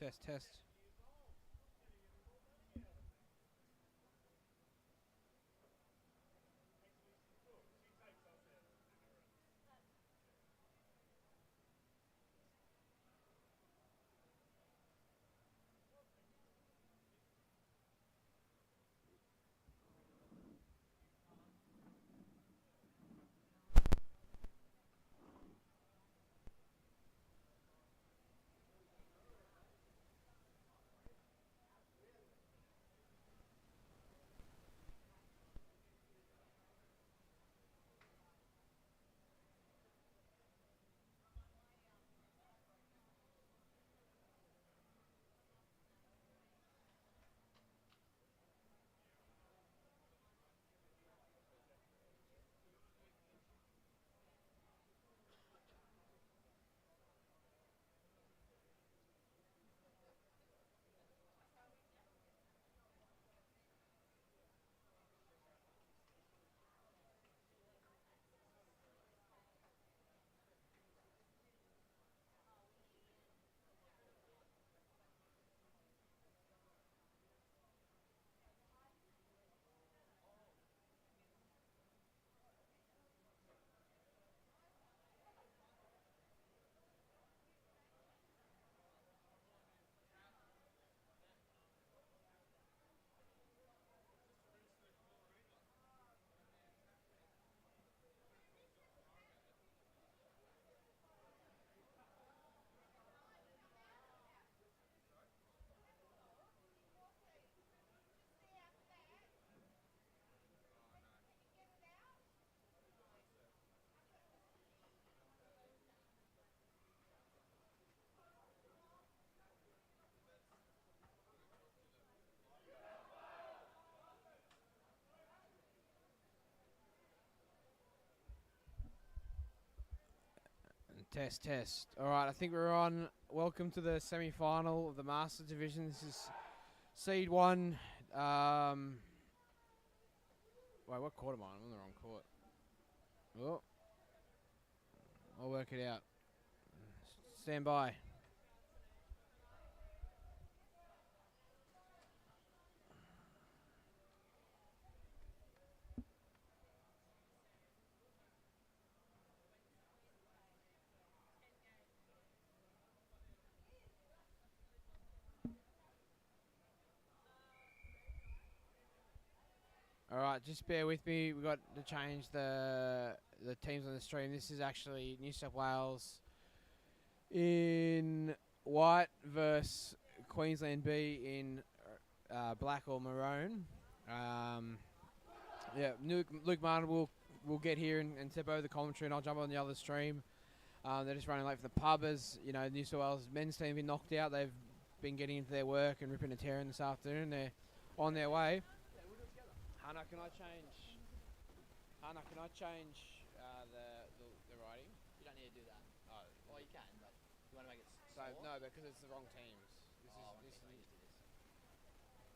Test, test. Test, test. All right, I think we're on. Welcome to the semi-final of the Masters Division. This is Seed 1. Wait, what court am I on? I'm on the wrong court. Oh, I'll work it out. Stand by. All right, just bear with me. We've got to change the teams on the stream. This is actually New South Wales in white versus Queensland B in black or maroon. Yeah, Luke Martin will get here and step over the commentary, and I'll jump on the other stream. They're just running late for the pub, as you know. New South Wales men's team have been knocked out. They've been getting into their work and ripping and tearing this afternoon. They're on their way. Hannah, can I change? The writing? You don't need to do that. Oh, Well, you can, but you want to make it so smaller? no, because it's the wrong teams. This Oh, is okay, just do this.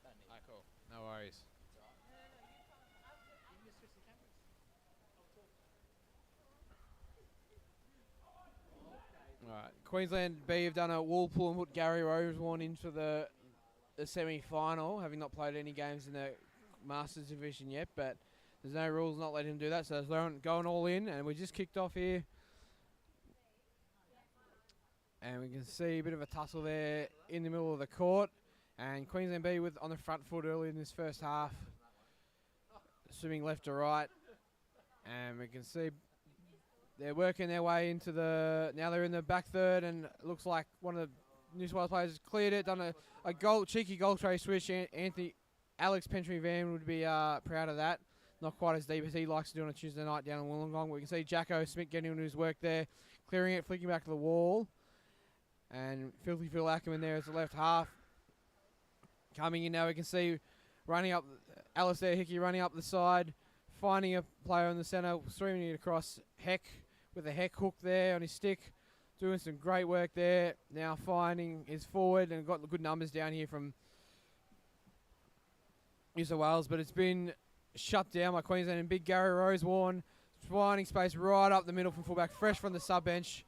Don't need Alright, cool. No worries. It's alright. No, you can't. You can just switch the cameras. Alright, Queensland B have done a wall pull and put Gary Rosewarne into the semi-final, having not played any games in the Masters Division yet, but there's no rules not letting him do that, so they're going all in, and we just kicked off here. And we can see a bit of a tussle there in the middle of the court, and Queensland B with on the front foot early in this first half, swimming left to right, and we can see they're working their way into now they're in the back third, and it looks like one of the New South Wales players has cleared it, done a cheeky goal tray switch. Alex Pentry Van would be proud of that. Not quite as deep as he likes to do on a Tuesday night down in Wollongong. We can see Jacko Smith getting into his work there, clearing it, flicking back to the wall. And Filthy Phil Ackerman there as the left half. Coming in now, we can see running up, Alistair Hickey running up the side, finding a player in the centre, streaming it across Heck with a Heck hook there on his stick. Doing some great work there. Now finding his forward and got the good numbers down here from New South Wales, but it's been shut down by Queensland and big Gary Rosewarne. Finding space right up the middle from fullback, fresh from the sub bench.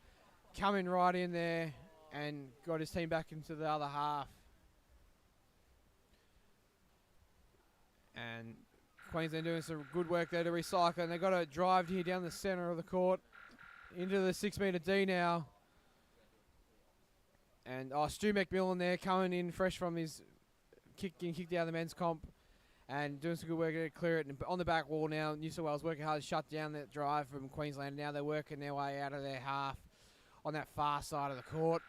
Coming right in there and got his team back into the other half. And Queensland doing some good work there to recycle, and they've got a drive here down the centre of the court into the 6 metre D now. And Stu McMillan there coming in fresh from his getting kicked out of the men's comp and doing some good work to clear it. And on the back wall now, New South Wales working hard to shut down that drive from Queensland. Now they're working their way out of their half on that far side of the court.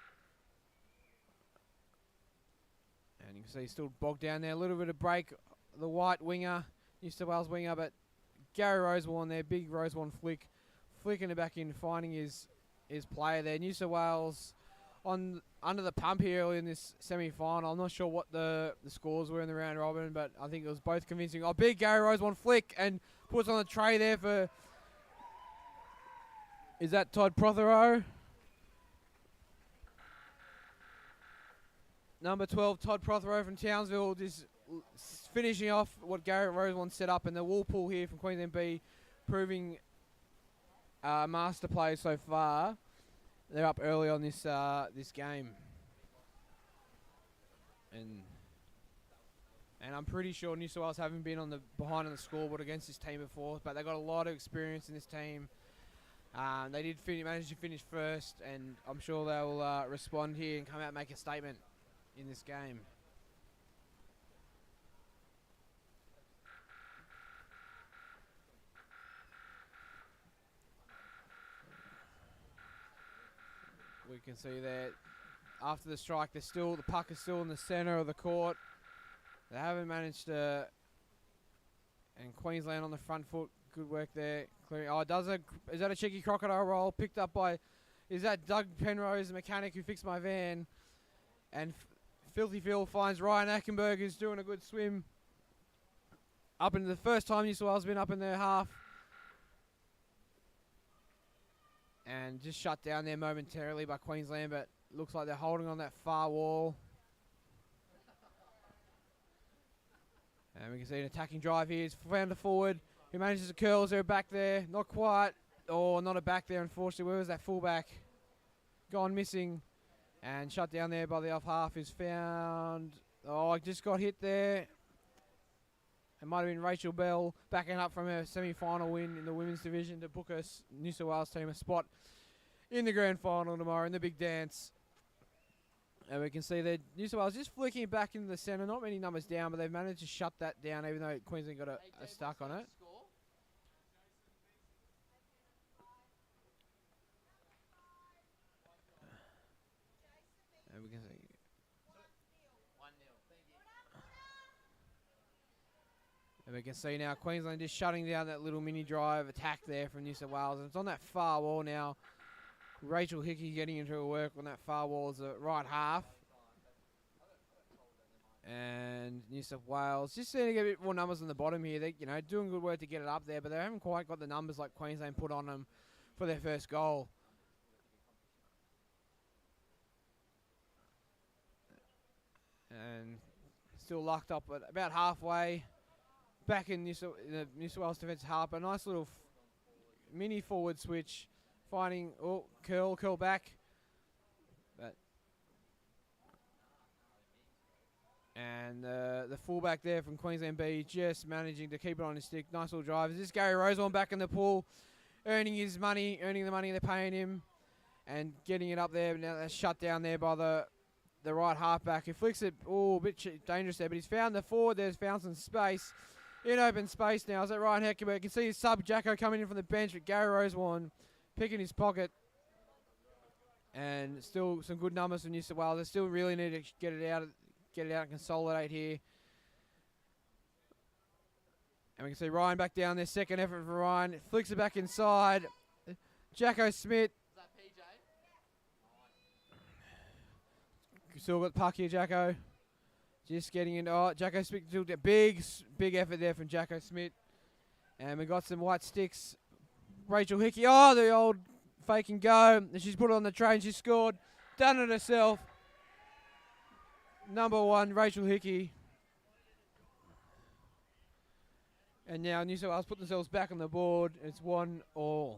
And you can see still bogged down there. A little bit of break. The white winger, New South Wales winger, but Gary Rosewarne there, big Rosewarne flicking it back in, finding his player there. New South Wales under the pump here early in this semi-final. I'm not sure what the scores were in the round robin, but I think it was both convincing. Oh, big Gary Rosewarne flick and puts on the tray there for, is that Todd Prothero? Number 12, Todd Prothero from Townsville, just finishing off what Garrett Rosewarne set up, and the wall pull here from Queensland B proving master play so far. They're up early on this game, and I'm pretty sure New South Wales haven't been behind on the scoreboard against this team before, but they got a lot of experience in this team. They did manage to finish first, and I'm sure they'll respond here and come out and make a statement in this game. We can see that after the strike, the puck is still in the centre of the court. They haven't managed to, and Queensland on the front foot. Good work there. Clearing. Oh, is that a cheeky crocodile roll picked up by? Is that Doug Penrose, the mechanic who fixed my van? And Filthy Phil finds Ryan Ackenberg, who's doing a good swim. Up into the first time New South Wales has been up in their half. And just shut down there momentarily by Queensland, but looks like they're holding on that far wall. And we can see an attacking drive here. He's found a forward who manages to curl. Is there a back there? Not quite. Oh, not a back there, unfortunately. Where was that fullback? Gone missing. And shut down there by the off half is found. Oh, just got hit there. It might have been Rachel Bell backing up from her semi-final win in the women's division to book us New South Wales team a spot in the grand final tomorrow in the big dance. And we can see that New South Wales just flicking it back into the centre. Not many numbers down, but they've managed to shut that down, even though Queensland got a stuck on it. And we can see 1-0. Thank you. And we can see now Queensland just shutting down that little mini drive attack there from New South Wales. And it's on that far wall now. Rachel Hickey getting into her work on that far wall as the right half. And New South Wales just seeing to get a bit more numbers on the bottom here. They, doing good work to get it up there, but they haven't quite got the numbers like Queensland put on them for their first goal. And still locked up at about halfway. Back in New South Wales defence half. A nice little mini forward switch. Finding, curl back. And the fullback there from Queensland B just managing to keep it on his stick. Nice little drive. Is this Gary Rosewarne back in the pool? Earning the money they're paying him. And getting it up there. Now that's shut down there by the right halfback. He flicks it. Oh, a bit dangerous there. But he's found the forward. There's found some space. In open space now. Is that Ryan Heckenberg? You can see his sub Jacko coming in from the bench with Gary Rosewarne picking his pocket. And still some good numbers from New South Wales. They still really need to get it out and consolidate here. And we can see Ryan back down there. Second effort for Ryan. Flicks it back inside. Jacko Smith. Is that PJ? Still got the puck here, Jacko. Just getting into. Oh, Jacko Smith. Big effort there from Jacko Smith. And we got some white sticks. Rachel Hickey. Oh, the old fake and go. And she's put it on the train. She scored. Done it herself. Number 1, Rachel Hickey. And now New South Wales put themselves back on the board. It's 1-1.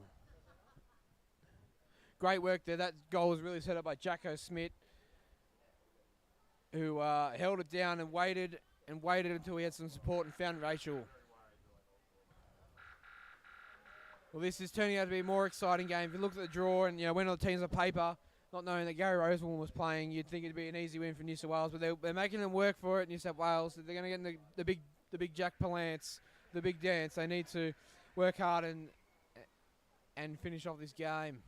great work there. That goal was really set up by Jacko Smith, who held it down and waited until he had some support and found Rachel. Well, this is turning out to be a more exciting game. If you look at the draw and went on the teams on paper, not knowing that Gary Rosewarne was playing, you'd think it'd be an easy win for New South Wales. But they're making them work for it. New South Wales, they're going to get in the big Jack Palance, the big dance. They need to work hard and finish off this game.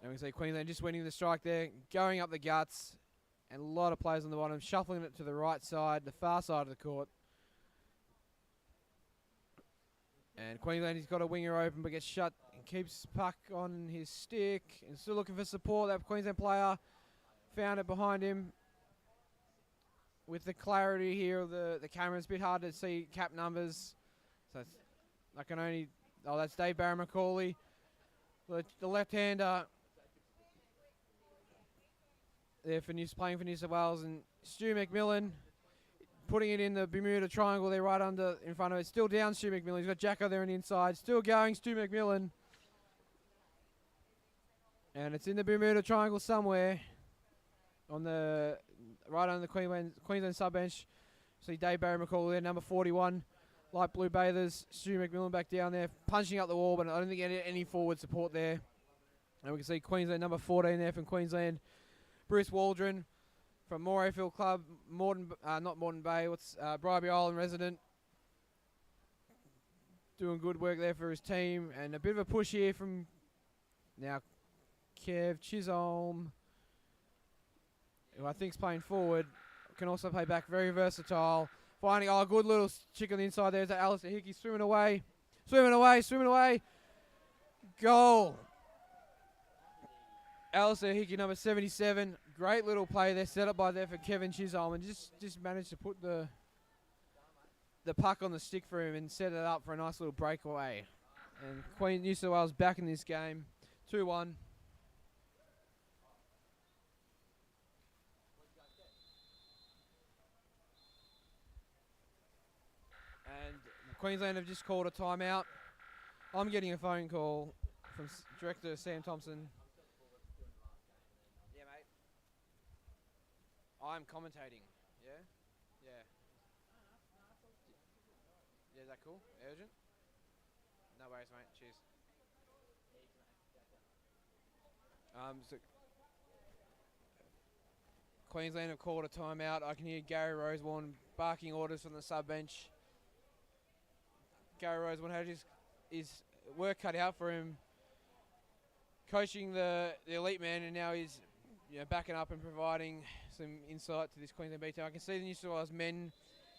And we see Queensland just winning the strike there, going up the guts, and a lot of players on the bottom, shuffling it to the right side, the far side of the court. And Queensland, he's got a winger open, but gets shut and keeps puck on his stick. And still looking for support. That Queensland player found it behind him. With the clarity here of the camera, it's a bit hard to see cap numbers. So it's, I can only... Oh, that's Dave Barron-McCauley. The left-hander there playing for New South Wales. And Stu McMillan putting it in the Bermuda Triangle there right in front of it. Still down Stu McMillan. He's got Jacko there on the inside. Still going Stu McMillan. And it's in the Bermuda Triangle somewhere. Right on the Queensland sub-bench. See Dave Barron-McCauley there, number 41. Light blue bathers. Stu McMillan back down there, punching up the wall, but I don't think any forward support there. And we can see Queensland number 14 there from Queensland. Bruce Waldron from Morayfield Club, not Moreton Bay, Bribie Island resident. Doing good work there for his team. And a bit of a push here from now Kev Chisholm, who I think is playing forward. Can also play back, very versatile. Finding, a good little chick on the inside there. Is that Alistair Hickey swimming away. Goal. Alistair Hickey, number 77. Great little play there, set up by there for Kevin Chisholm, and just managed to put the puck on the stick for him and set it up for a nice little breakaway. And New South Wales back in this game, 2-1. And Queensland have just called a timeout. I'm getting a phone call from Director Sam Thompson. Yeah, mate. I'm commentating. Yeah? Yeah. Yeah, is that cool? Urgent? No worries, mate. Cheers. So Queensland have called a timeout. I can hear Gary Rosewarne barking orders from the sub-bench. Gary Rosewarne had his work cut out for him, coaching the elite man, and now he's backing up and providing some insight to this Queensland B team. I can see the New South Wales men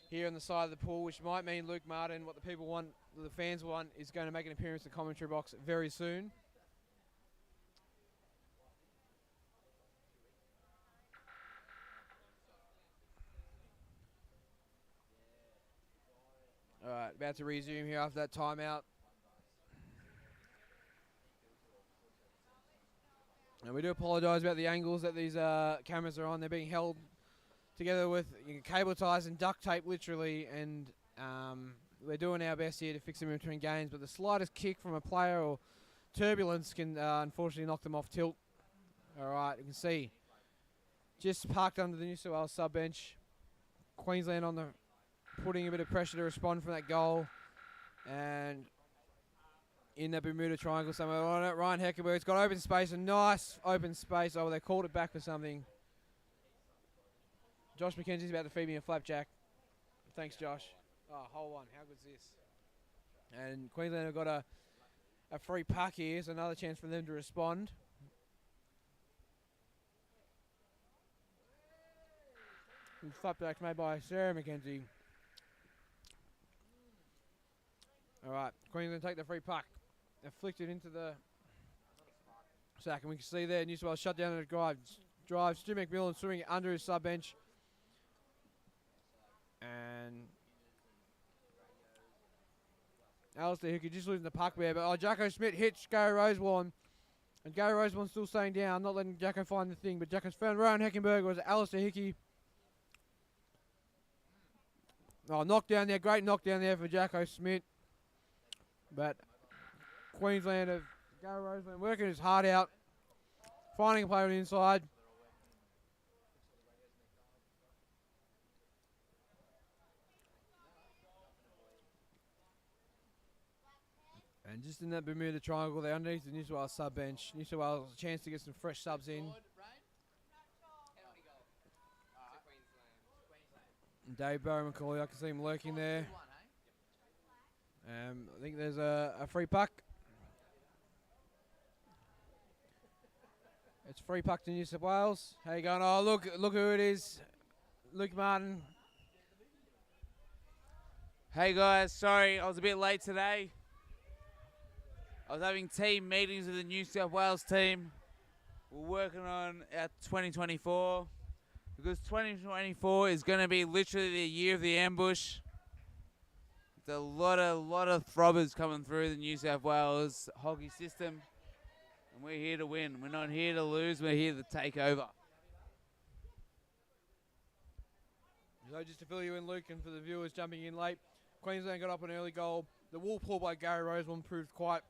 here on the side of the pool, which might mean Luke Martin, what the people want, the fans want, is going to make an appearance in the commentary box very soon. Alright, about to resume here after that timeout. And we do apologise about the angles that these cameras are on. They're being held together with cable ties and duct tape, literally, and we're doing our best here to fix them in between games, but the slightest kick from a player or turbulence can unfortunately knock them off tilt. Alright, you can see just parked under the New South Wales sub-bench. Queensland on the putting a bit of pressure to respond from that goal, and in that Bermuda Triangle somewhere on it, Ryan Heckenberg's got open space, a nice open space. Oh, they called it back for something. Josh McKenzie's about to feed me a flapjack. Thanks, Josh. Oh, hold on, how good's this? And Queensland have got a free puck here, so another chance for them to respond. And flapjack made by Sarah McKenzie. Alright, Queensland take the free puck. They flicked it into the sack, and we can see there New South Wales shut down the drive. Stu McMillan swimming under his sub-bench. And Alistair Hickey just losing the puck there, but Jacko Smith hits Gary Rosewarne. And Gary Rosewarne's still staying down, not letting Jacko find the thing, but Jacko's found Ryan Heckenberg, was Alistair Hickey. Oh, knockdown there, great knockdown there for Jacko Smith. But Queensland have Gary Roseland working his heart out, finding a play on the inside. And just in that Bermuda Triangle there underneath the New South Wales sub bench, New South Wales a chance to get some fresh subs in. And Dave Barry McCauley, I can see him lurking there. I think there's a free puck. It's free puck to New South Wales. How you going? Oh, look who it is. Luke Martin. Hey guys, sorry I was a bit late today. I was having team meetings with the New South Wales team. We're working on our 2024 because 2024 is going to be literally the year of the ambush. There's a lot of throbbers coming through the New South Wales hockey system, and we're here to win. We're not here to lose. We're here to take over. So just to fill you in, Luke, and for the viewers jumping in late, Queensland got up an early goal. The wall pull by Gary Roseland proved quite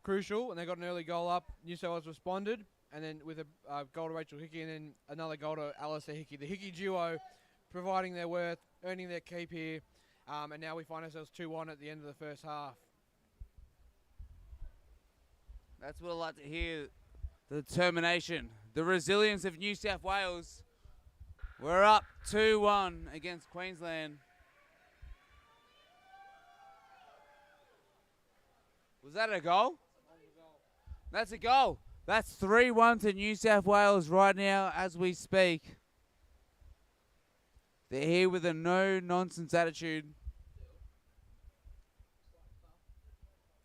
crucial, and they got an early goal up. New South Wales responded, and then with a goal to Rachel Hickey and then another goal to Alistair Hickey. The Hickey duo providing their worth, earning their keep here, and now we find ourselves 2-1 at the end of the first half. That's what I like to hear. The determination, the resilience of New South Wales. We're up 2-1 against Queensland. Was that a goal? That's a goal. That's 3-1 to New South Wales right now as we speak. They're here with a no-nonsense attitude.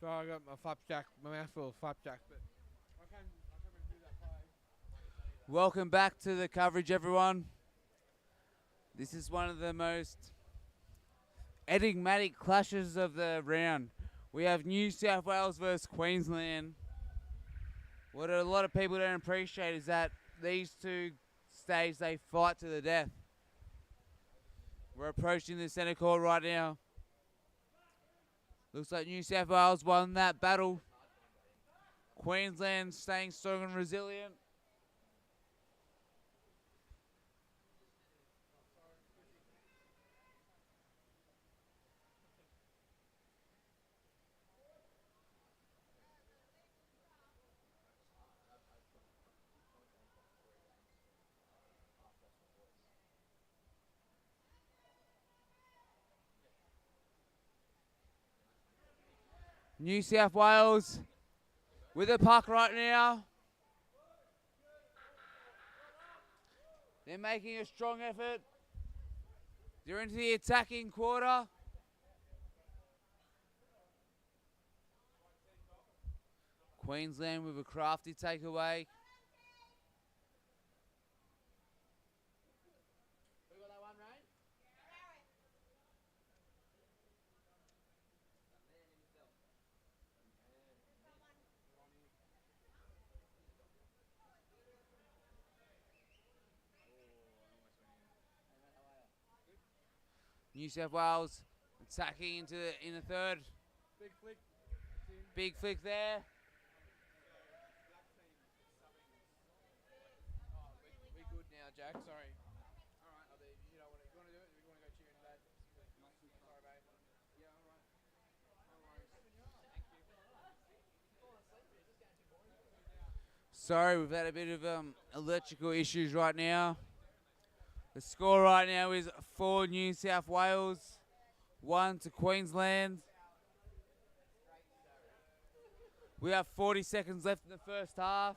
So I got my flapjack, my mouthful of flapjack, but I can do that play. Welcome back to the coverage, everyone. This is one of the most enigmatic clashes of the round. We have New South Wales versus Queensland. What a lot of people don't appreciate is that these two states, they fight to the death. We're approaching the centre court right now. Looks like New South Wales won that battle. Queensland staying strong and resilient. New South Wales with the puck right now. They're making a strong effort. They're into the attacking quarter. Queensland with a crafty takeaway. New South Wales attacking into in the third. Big flick. Big flick there. We good now, Jack. Sorry. All right. You want to do it? You want to go cheer in that? Sorry, mate. Yeah, all right. No worries. Sorry, we've had a bit of electrical issues right now. The score right now is 4 New South Wales, 1 to Queensland. We have 40 seconds left in the first half.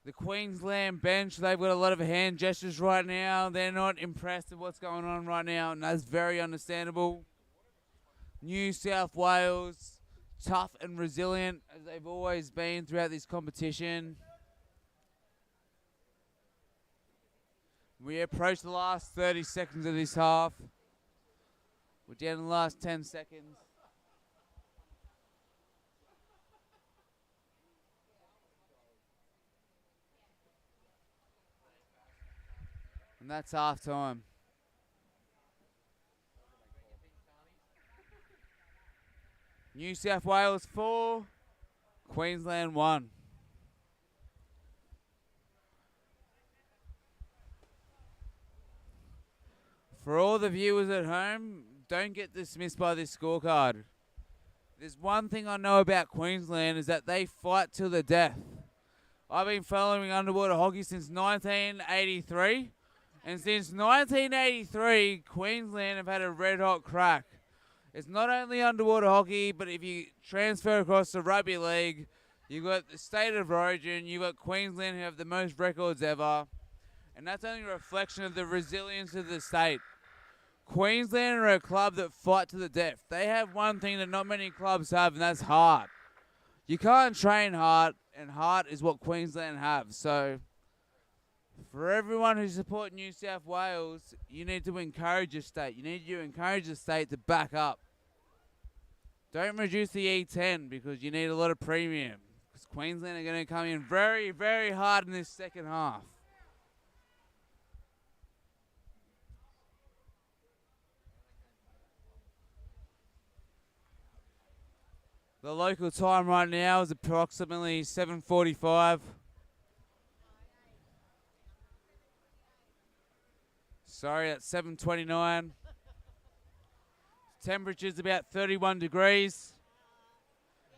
The Queensland bench, they've got a lot of hand gestures right now. They're not impressed with what's going on right now, and that's very understandable. New South Wales, tough and resilient as they've always been throughout this competition. We approach the last 30 seconds of this half. We're down to the last 10 seconds. And that's half time. New South Wales 4, Queensland 1. For all the viewers at home, don't get dismissed by this scorecard. There's one thing I know about Queensland is that they fight till the death. I've been following underwater hockey since 1983. And since 1983, Queensland have had a red-hot crack. It's not only underwater hockey, but if you transfer across the rugby league, you've got the state of origin, you've got Queensland who have the most records ever. And that's only a reflection of the resilience of the state. Queensland are a club that fight to the death. They have one thing that not many clubs have, and that's heart. You can't train heart, and heart is what Queensland have. So, for everyone who support New South Wales, you need to encourage your state. You need to encourage the state to back up. Don't reduce the E10 because you need a lot of premium. Because Queensland are going to come in very, very hard in this second half. The local time right now is approximately 7:45. Sorry, that's 7:29. Temperature's about 31 degrees.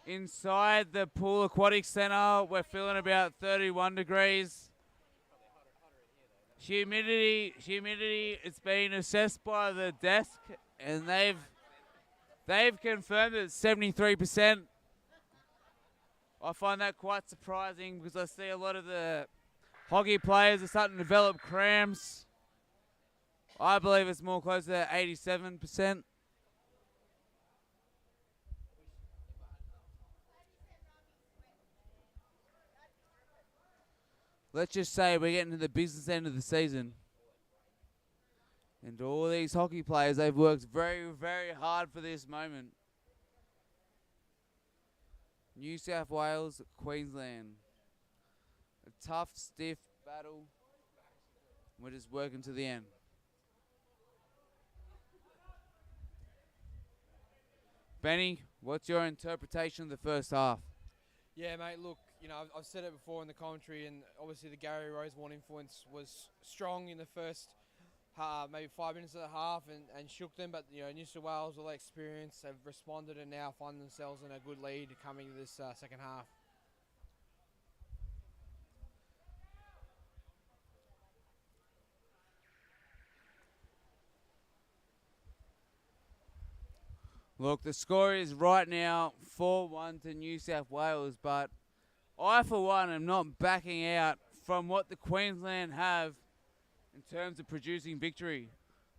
Inside the Pool Aquatic Centre, we're feeling about 31 degrees. Humidity, it's been assessed by the desk, and they've confirmed it's 73%. I find that quite surprising because I see a lot of the hockey players are starting to develop cramps. I believe it's more closer to 87%. Let's just say we're getting to the business end of the season. And all these hockey players, they've worked very, very hard for this moment. New South Wales, Queensland. A tough, stiff battle. We're just working to the end. Benny, what's your interpretation of the first half? Yeah, mate, look, you know, I've said it before in the commentary, and obviously the Gary Rosewarne influence was strong in the first maybe 5 minutes of the half and shook them, but, you know, New South Wales, all that experience, have responded and now find themselves in a good lead coming to this second half. Look, the score is right now 4-1 to New South Wales, but I, for one, am not backing out from what the Queensland have in terms of producing victory.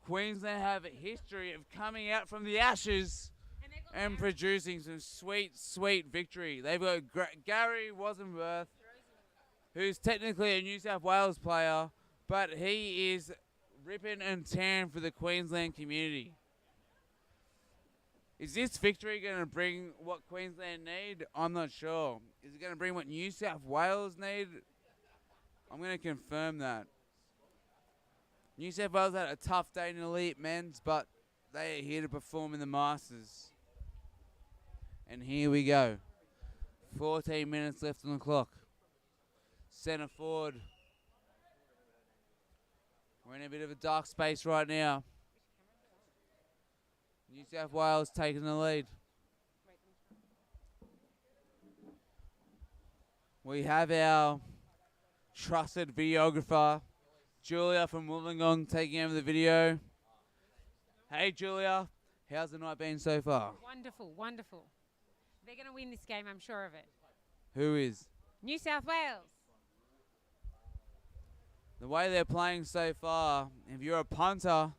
Queensland have a history of coming out from the ashes and producing some sweet, sweet victory. They've got Gary Wassenworth, who's technically a New South Wales player, but he is ripping and tearing for the Queensland community. Is this victory going to bring what Queensland need? I'm not sure. Is it going to bring what New South Wales need? I'm going to confirm that. New South Wales had a tough day in elite men's, but they are here to perform in the Masters. And here we go. 14 minutes left on the clock. Centre forward. We're in a bit of a dark space right now. New South Wales taking the lead. We have our trusted videographer, Julia from Wollongong, taking over the video. Hey, Julia. How's the night been so far? Wonderful, wonderful. They're going to win this game, I'm sure of it. Who is? New South Wales. The way they're playing so far, if you're a punter,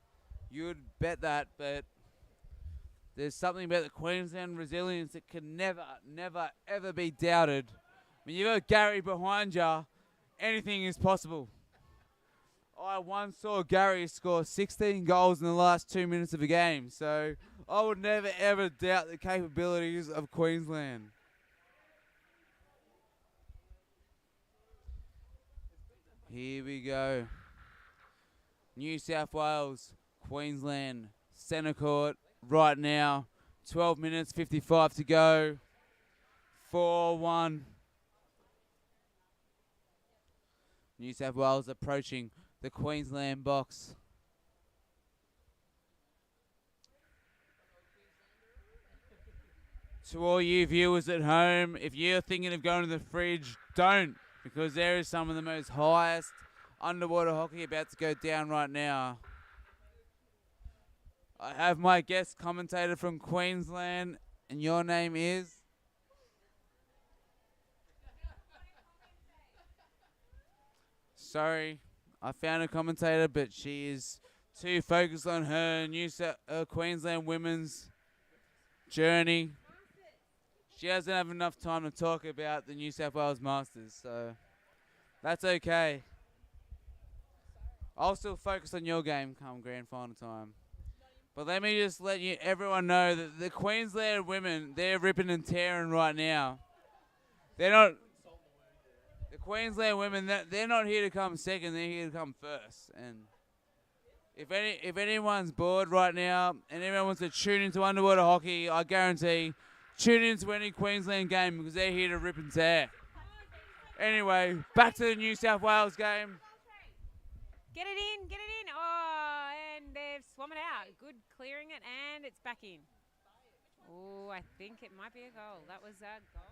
you would bet that, but there's something about the Queensland resilience that can never, never, ever be doubted. When you've got Gary behind you, anything is possible. I once saw Gary score 16 goals in the last 2 minutes of a game, so I would never, ever doubt the capabilities of Queensland. Here we go. New South Wales, Queensland, centre court right now. 12 minutes, 55 to go. 4-1. New South Wales approaching the Queensland box. To all you viewers at home, if you're thinking of going to the fridge, don't, because there is some of the most highest underwater hockey about to go down right now. I have my guest commentator from Queensland, and your name is? Sorry, I found a commentator, but she is too focused on her Queensland women's journey. She doesn't have enough time to talk about the New South Wales Masters, so that's okay. I'll still focus on your game come grand final time. But let me just let everyone know that the Queensland women, they're ripping and tearing right now. They're not... The Queensland women, they're not here to come second, they're here to come first. And if anyone's bored right now and everyone wants to tune into underwater hockey, I guarantee... Tune into any Queensland game because they're here to rip and tear. Anyway, back to the New South Wales game. Get it in, get it in. Oh, and they've swum it out. Good clearing it, and it's back in. Oh, I think it might be a goal. That was a goal.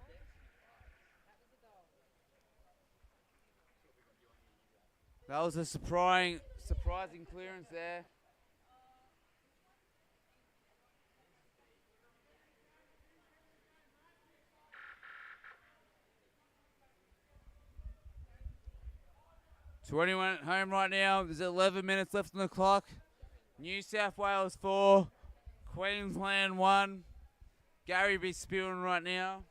That was a surprising clearance there. To anyone at home right now, there's 11 minutes left on the clock. New South Wales 4, Queensland 1. Gary be spewing right now,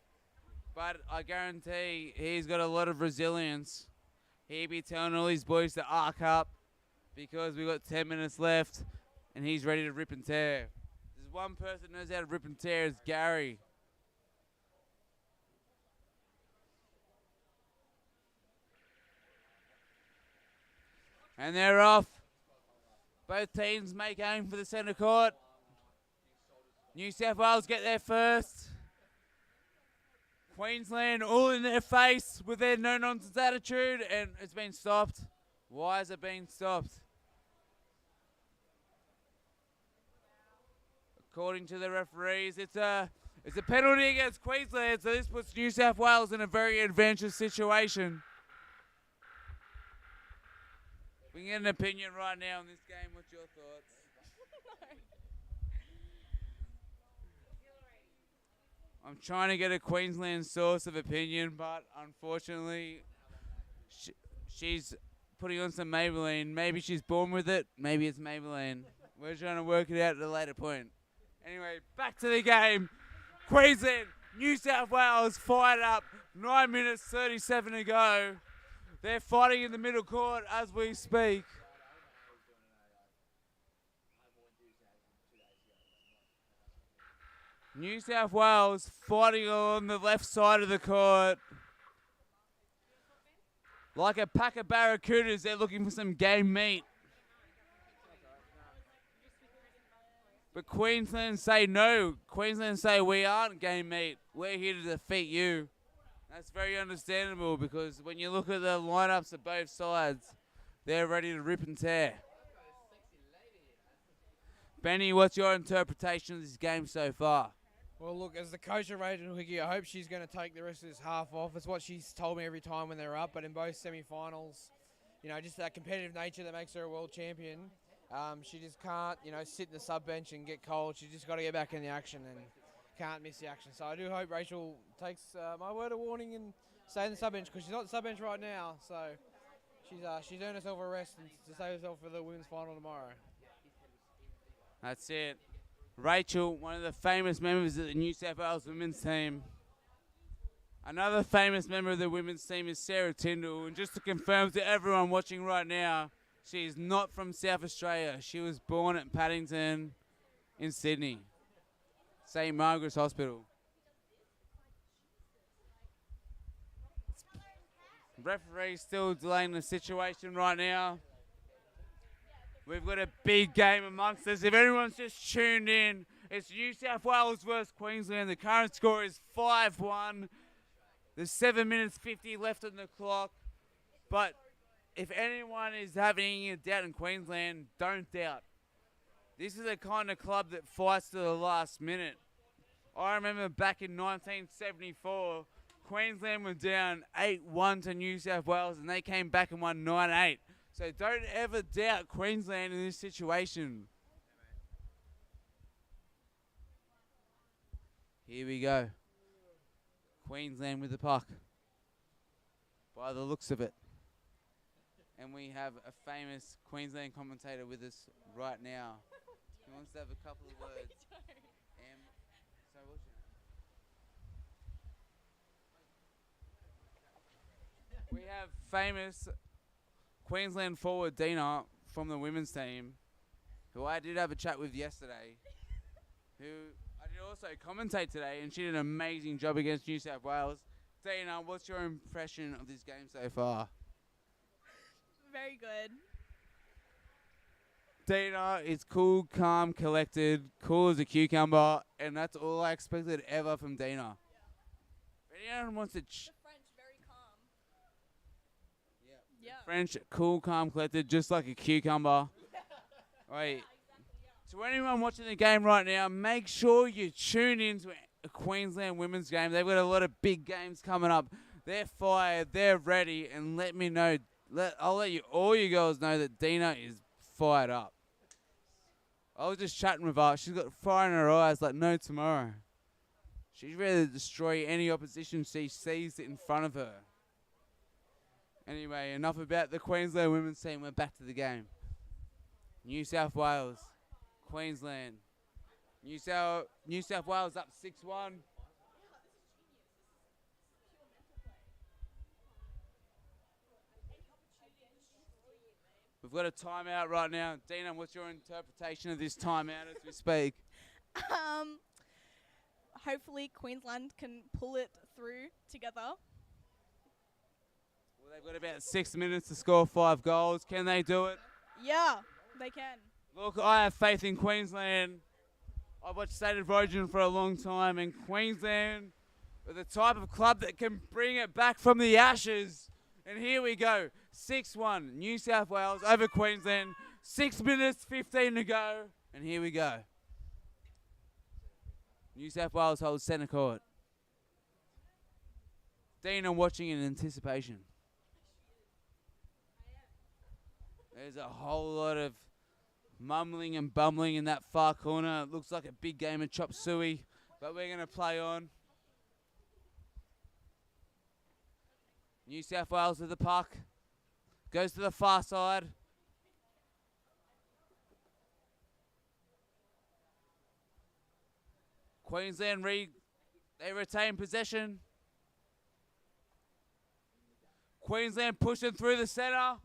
but I guarantee he's got a lot of resilience. He be telling all his boys to arc up because we've got 10 minutes left and he's ready to rip and tear. There's one person who knows how to rip and tear, it's Gary. And they're off. Both teams make aim for the centre court. New South Wales get there first. Queensland all in their face with their no-nonsense attitude, and it's been stopped. Why has it been stopped? According to the referees, it's a penalty against Queensland, so this puts New South Wales in a very advantageous situation. We can get an opinion right now on this game. What's your thoughts? I'm trying to get a Queensland source of opinion, but unfortunately, she's putting on some Maybelline. Maybe she's born with it. Maybe it's Maybelline. We're trying to work it out at a later point. Anyway, back to the game. Queensland, New South Wales fired up. 9 minutes, 37 to go. They're fighting in the middle court as we speak. New South Wales fighting on the left side of the court. Like a pack of barracudas, they're looking for some game meat. But Queensland say no. Queensland say we aren't game meat. We're here to defeat you. That's very understandable because when you look at the lineups of both sides, they're ready to rip and tear. Benny, what's your interpretation of this game so far? Well, look, as the coach of Rachel Hickey, I hope she's going to take the rest of this half off. It's what she's told me every time when they're up, but in both semi-finals, just that competitive nature that makes her a world champion. She just can't, sit in the sub-bench and get cold. She's just got to get back in the action and can't miss the action. So I do hope Rachel takes my word of warning and stay in the sub-bench because she's not in the sub-bench right now. So she's earned herself a rest and to save herself for the women's final tomorrow. That's it. Rachel, one of the famous members of the New South Wales women's team. Another famous member of the women's team is Sarah Tyndall. And just to confirm to everyone watching right now, she is not from South Australia. She was born at Paddington in Sydney. St. Margaret's Hospital. Referee still delaying the situation right now. We've got a big game amongst us. If anyone's just tuned in, It's New South Wales versus Queensland. The current score is 5-1. There's 7 minutes 50 left on the clock. But if anyone is having a doubt in Queensland, don't doubt. This is the kind of club that fights to the last minute. I remember back in 1974, Queensland were down 8-1 to New South Wales, and they came back and won 9-8. So don't ever doubt Queensland in this situation. Here we go. Queensland with the puck. By the looks of it. And we have a famous Queensland commentator with us right now. He wants to have a couple of words. So what's your name? We have famous Queensland forward Dina from the women's team, who I did have a chat with yesterday, who I did also commentate today, and she did an amazing job against New South Wales. Dina, what's your impression of this game so far? Very good. Dina is cool, calm, collected, cool as a cucumber, and that's all I expected ever from Dina. If anyone wants to... The French, very calm. Yeah. French, cool, calm, collected, just like a cucumber. Wait. To anyone watching the game right now, make sure you tune into a Queensland women's game. They've got a lot of big games coming up. They're fired, they're ready, and let me know. I'll let all you girls know that Dina is fired up. I was just chatting with her. She's got fire in her eyes like no tomorrow. She's ready to destroy any opposition she sees in front of her. Anyway, enough about the Queensland women's team. We're back to the game. New South Wales, Queensland. New South Wales up 6-1. We've got a timeout right now. Dina, what's your interpretation of this timeout as we speak? Hopefully Queensland can pull it through together. Well, they've got about 6 minutes to score 5 goals. Can they do it? Yeah, they can. Look, I have faith in Queensland. I've watched State of Origin for a long time, and Queensland are the type of club that can bring it back from the ashes. And here we go. 6-1, New South Wales over Queensland. 6 minutes, 15 to go. And here we go. New South Wales holds centre court. Dina watching in anticipation. There's a whole lot of mumbling and bumbling in that far corner. It looks like a big game of chop suey, but we're going to play on. New South Wales with the puck. Goes to the far side. Queensland they retain possession. Queensland pushing through the centre.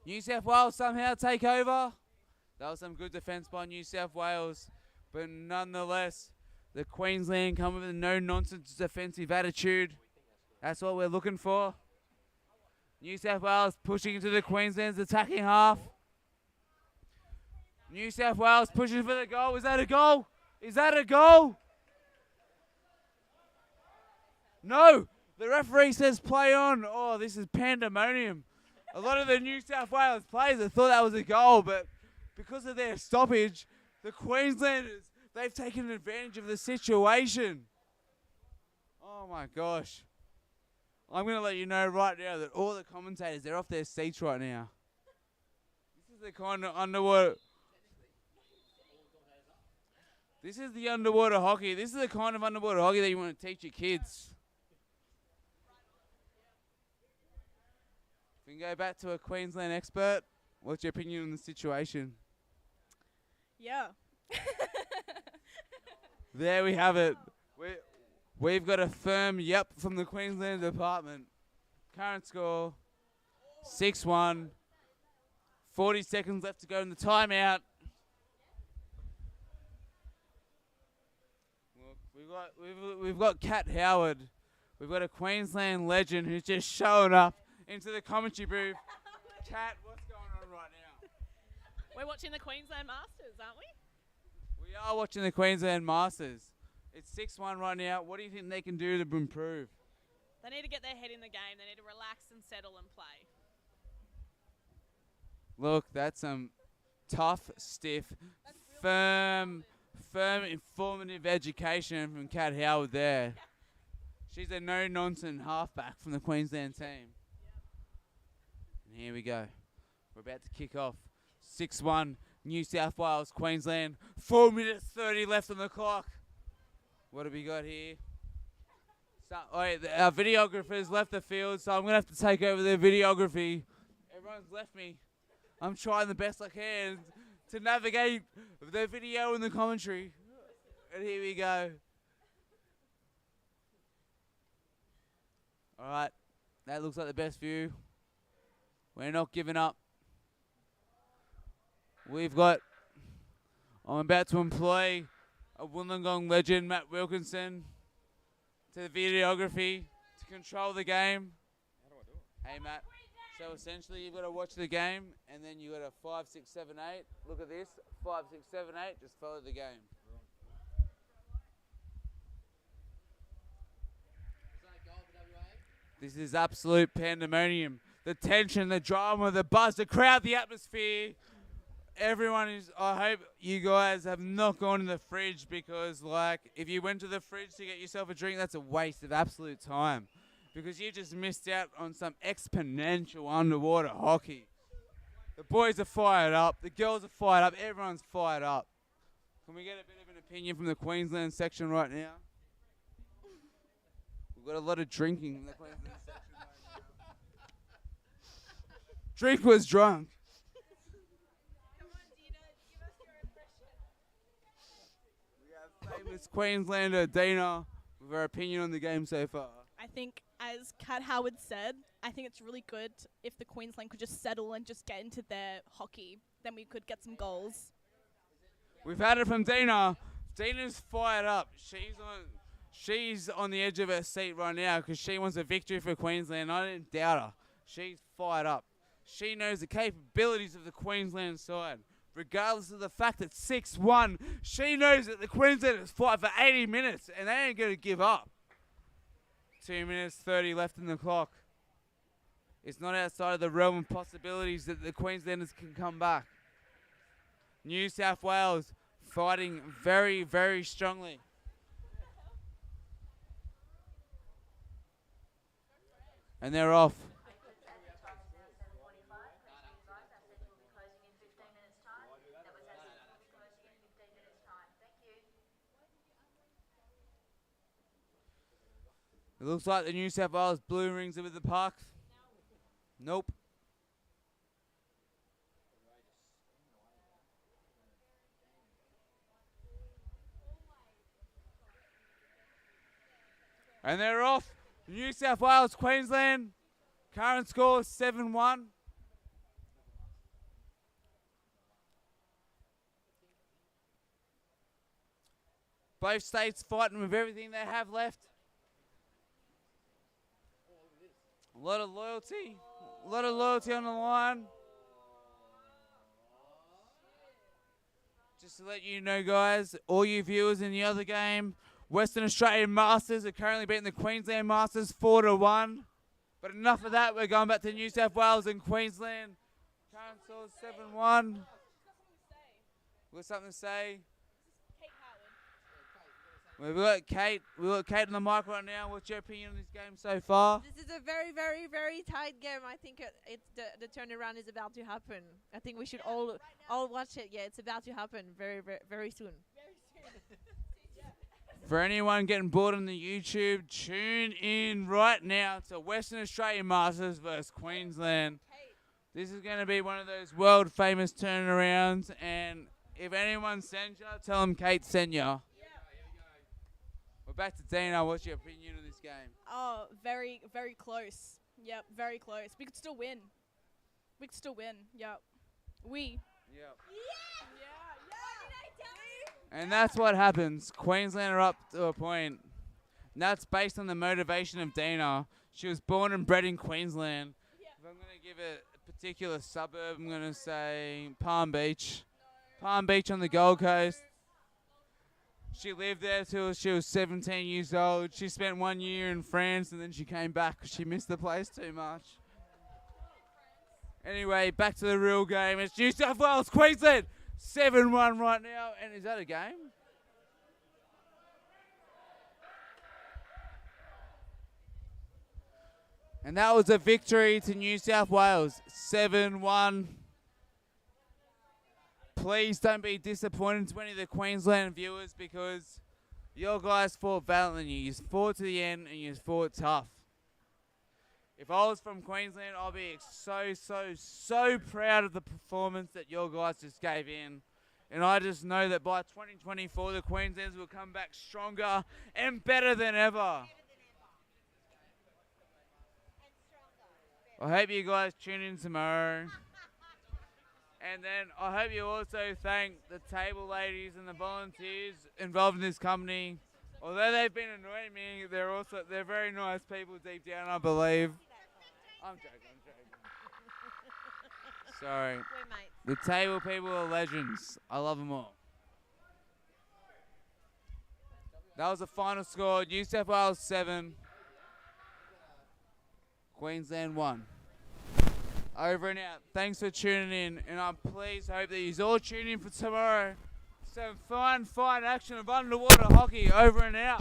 New South Wales somehow take over. That was some good defence by New South Wales. But nonetheless, the Queensland come with a no-nonsense defensive attitude. That's what we're looking for. New South Wales pushing into the Queensland's attacking half. New South Wales pushing for the goal. Is that a goal? Is that a goal? No. The referee says play on. Oh, this is pandemonium. A lot of the New South Wales players have thought that was a goal, but because of their stoppage, the Queenslanders, they've taken advantage of the situation. Oh my gosh. I'm going to let you know right now that all the commentators, they're off their seats right now. This is the kind of underwater... This is the underwater hockey. This is the kind of underwater hockey that you want to teach your kids. If we can go back to a Queensland expert, what's your opinion on the situation? Yeah. There we have it. We've got a firm yep from the Queensland department. Current score, 6-1. 40 seconds left to go in the timeout. Look, we've got Kat Howard. We've got a Queensland legend who's just showing up into the commentary booth. Kat, what's going on right now? We're watching the Queensland Masters, aren't we? We are watching the Queensland Masters. It's 6-1 right now. What do you think they can do to improve? They need to get their head in the game. They need to relax and settle and play. Look, that's some tough, stiff, firm, informative education from Kat Howard there. She's a no-nonsense halfback from the Queensland team. And here we go. We're about to kick off. 6-1, New South Wales, Queensland. 4 minutes 30 left on the clock. What have we got here? So, our videographer's left the field, so I'm going to have to take over the videography. Everyone's left me. I'm trying the best I can to navigate the video and the commentary. And here we go. All right, that looks like the best view. We're not giving up. I'm about to employ a Wollongong legend, Matt Wilkinson, to the videography to control the game. How do I do it? Hey, Matt. So essentially, you've got to watch the game, and then you got to 5, 6, 7, 8. Look at this: 5, 6, 7, 8. Just follow the game. This is absolute pandemonium. The tension, the drama, the buzz, the crowd, the atmosphere. Everyone is. I hope you guys have not gone to the fridge, because, like, if you went to the fridge to get yourself a drink, that's a waste of absolute time, because you just missed out on some exponential underwater hockey. The boys are fired up. The girls are fired up. Everyone's fired up. Can we get a bit of an opinion from the Queensland section right now? We've got a lot of drinking in the Queensland section right now. Drink was drunk. Famous Queenslander Dina with her opinion on the game so far. I think, as Kat Howard said, I think it's really good if the Queensland could just settle and just get into their hockey. Then we could get some goals. We've had it from Dina. Dina's fired up. She's on the edge of her seat right now because she wants a victory for Queensland. I didn't doubt her. She's fired up. She knows the capabilities of the Queensland side. Regardless of the fact that 6-1, she knows that the Queenslanders fight for 80 minutes and they ain't going to give up. 2 minutes 30 left in the clock. It's not outside of the realm of possibilities that the Queenslanders can come back. New South Wales fighting very, very strongly. And they're off. It looks like the New South Wales Blue Rings are with the Park. Nope. And they're off. New South Wales, Queensland. Current score 7-1. Both states fighting with everything they have left. A lot of loyalty. A lot of loyalty on the line. Just to let you know, guys, all you viewers in the other game, Western Australian Masters are currently beating the Queensland Masters 4-1. But enough of that. We're going back to New South Wales and Queensland. Current score 7-1. We've got something to say. We've got Kate on the mic right now. What's your opinion on this game so far? This is a very, very, very tight game. I think the turnaround is about to happen. I think we should all watch it. Yeah, it's about to happen very, very, very soon. For anyone getting bored on the YouTube, tune in right now to Western Australian Masters versus Queensland. This is going to be one of those world famous turnarounds, and if anyone sends you, tell them Kate sent you. We're back to Dina. What's your opinion on this game? Oh, very, very close. Yep, very close. We could still win. We could still win. Yep. Yep. And that's what happens. Queensland are up to a point. And that's based on the motivation of Dina. She was born and bred in Queensland. If I'm going to give it a particular suburb, I'm going to say Palm Beach. Palm Beach on the Gold Coast. She lived there till she was 17 years old. She spent 1 year in France and then she came back because she missed the place too much. Anyway, back to the real game. It's New South Wales, Queensland. 7-1 right now. And is that a game? And that was a victory to New South Wales. 7-1. Please don't be disappointed to any of the Queensland viewers because your guys fought valiantly. You fought to the end and you fought tough. If I was from Queensland, I'd be so proud of the performance that your guys just gave in. And I just know that by 2024, the Queenslanders will come back stronger and better than ever. I hope you guys tune in tomorrow. And then I hope you also thank the table ladies and the volunteers involved in this company. Although they've been annoying me, they're very nice people deep down, I believe. I'm joking. Sorry. We're mates. The table people are legends. I love them all. That was the final score. New South Wales 7. Queensland 1. Over and out. Thanks for tuning in. And I please hope that you all tune in for tomorrow. Some fine action of underwater hockey. Over and out.